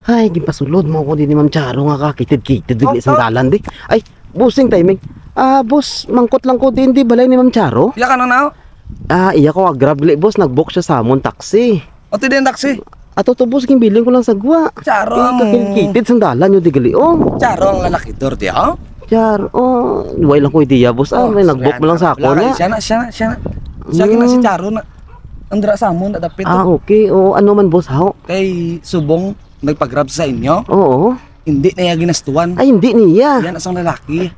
Ay, gipasulod mo ko din ni Ma'am Charo nga kakitid-kitid di isang dalan di. Ay, busing timing. Boss, mangkot lang ko din di balay ni Ma'am Charo. Iya ka na na? Iya ko agrab li boss, nag-book siya sa amon taxi. O ti din taxi? Ato to boss, kimbiling ko lang sagwa. Charo ang... Kakitid sang dalan yung digali Charo ang lalaki dor di ha? Charo, way lang ko ideya boss. May nag-book mo lang sa ako na. Siya na. Siya na si Charo na. Andra sa amon na dapit. Okay. Ano man boss, how? Kay Subong nagpag-grab sa inyo? Oo. Hindi na niya ginastuan. Ay, hindi niya. Yan asang lalaki.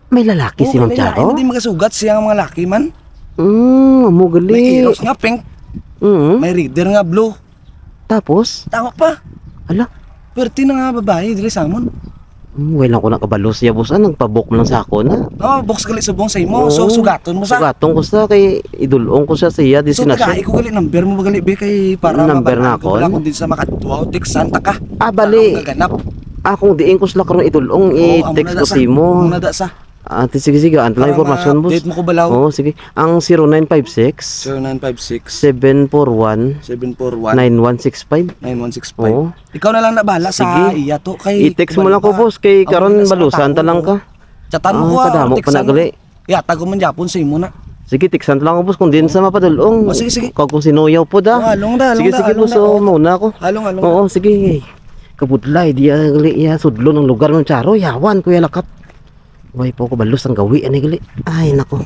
May lalaki si Ma'am Charo? Hindi magasugat siya ang mga lalaki man. Mo gali. May eros nga pink. May reader nga blue. Tapos? Tama pa. Ala? Perti na nga babae dili sa amon. Way lang ko nakabalo siya boss. Nagpabook mo lang sa ako na. Box gali Subong sa imo. So sugaton mo sa. Sugaton ko sa kay idulong ko siya destinasyon. So ko gali number mo gali be kay para number na ako. Wala kundi sa makatuwa tiksan ta ka. Bali. Gaganap. Kung diin ko sila karon idulong i-text ko si mo. Muna da sa. Sige, anto lang informasyon boss. Date mo ko balaw. Sige. Ang 0956 741 9165. Ikaw na lang na bahala sa iya to kay i-text mo lang ko boss kay karon balusan ta lang ka. Chatan mo ko. Kadamo pa na gali. Ya, tago man Japon sa imo na. Sige, tiksan lang ko boss kung din sa mapadulong. Sige. Kung sinuyaw po da. Halong da. Sige boss, muna ako. Halong. Oo, sige. Kabudlay, gali sudlo ng lugar ng Charo. Yawan, kuya lakap. Way po ko balos ang gawi ani gali. Ay nako.